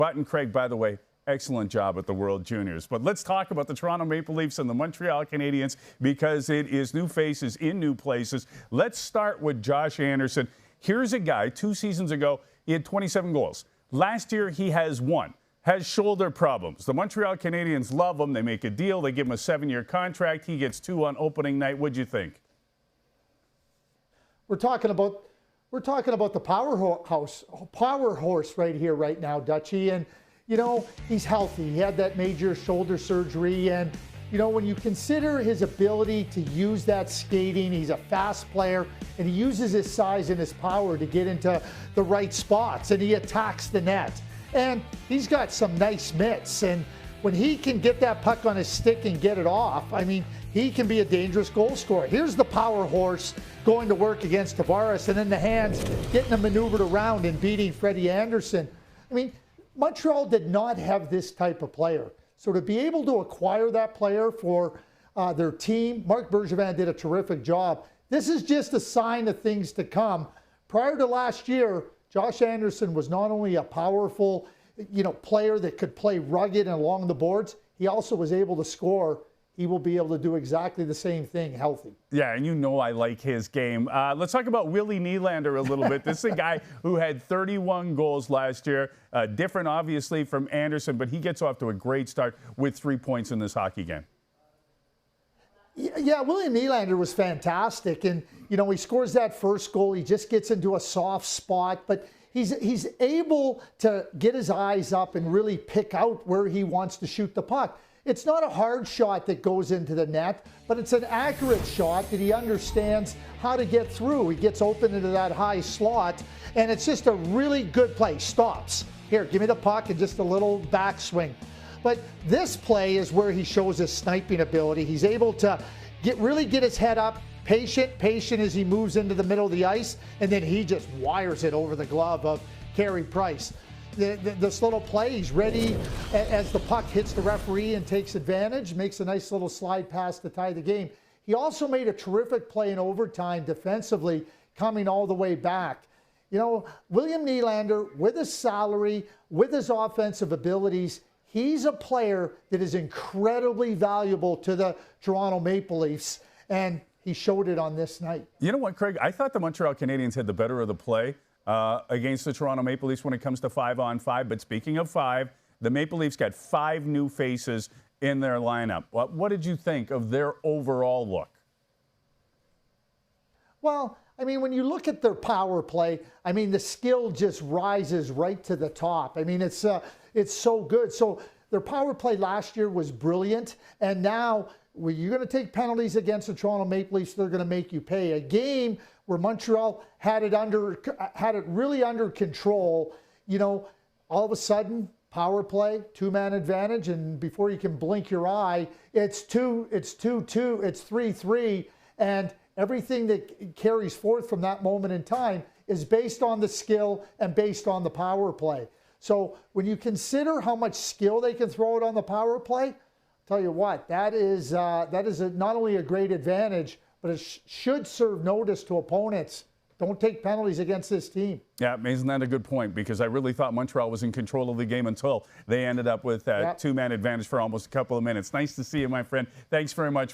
Button Craig, by the way, excellent job at the World Juniors. But let's talk about the Toronto Maple Leafs and the Montreal Canadiens because it is new faces in new places. Let's start with Josh Anderson. Here's a guy, 2 seasons ago, he had 27 goals. Last year, he has 1. Has shoulder problems. The Montreal Canadiens love him. They make a deal. They give him a 7-year contract. He gets 2 on opening night. What'd you think? We're talking about the power horse right here, right now, Dutchie. And, you know, he's healthy. He had that major shoulder surgery. And, you know, when you consider his ability to use that skating, he's a fast player, and he uses his size and his power to get into the right spots, and he attacks the net. And he's got some nice mitts. And when he can get that puck on his stick and get it off, I mean, he can be a dangerous goal scorer. Here's the power horse going to work against Tavares, and then the hands getting him maneuvered around and beating Freddie Anderson. I mean, Montreal did not have this type of player. So to be able to acquire that player for their team, Marc Bergevin did a terrific job. This is just a sign of things to come. Prior to last year, Josh Anderson was not only a powerful, player that could play rugged and along the boards, he also was able to score. He will be able to do exactly the same thing healthy. Yeah, and you know I like his game. Let's talk about Willie Nylander a little bit. This is a guy who had 31 goals last year. Different, obviously, from Anderson, but he gets off to a great start with 3 points in this hockey game. Yeah, William Nylander was fantastic. And, he scores that first goal. He just gets into a soft spot. But he's able to get his eyes up and really pick out where he wants to shoot the puck. It's not a hard shot that goes into the net, but it's an accurate shot that he understands how to get through. He gets open into that high slot, and it's just a really good play. Stops. Here, give me the puck and just a little backswing. But this play is where he shows his sniping ability. He's able to really get his head up, patient as he moves into the middle of the ice, and then he just wires it over the glove of Carey Price. This little play, he's ready as the puck hits the referee and takes advantage, makes a nice little slide pass to tie the game. He also made a terrific play in overtime defensively, coming all the way back. William Nylander, with his salary, with his offensive abilities, he's a player that is incredibly valuable to the Toronto Maple Leafs, and he showed it on this night. You know what, Craig? I thought the Montreal Canadiens had the better of the play against the Toronto Maple Leafs when it comes to 5-on-5. But speaking of 5, the Maple Leafs got 5 new faces in their lineup. What did you think of their overall look? Well, I mean, when you look at their power play, I mean, the skill just rises right to the top. I mean, it's so good. So their power play last year was brilliant, and now when you're going to take penalties against the Toronto Maple Leafs, they're going to make you pay. A game where Montreal had it really under control. All of a sudden, power play, 2-man advantage, and before you can blink your eye, it's 2-2, it's 3-3, and everything that carries forth from that moment in time is based on the skill and based on the power play. So when you consider how much skill they can throw out on the power play, tell you what, that is not only a great advantage, but it should serve notice to opponents. Don't take penalties against this team. Yeah, isn't that a good point? Because I really thought Montreal was in control of the game until they ended up with that 2-man advantage for almost a couple of minutes. Nice to see you, my friend. Thanks very much.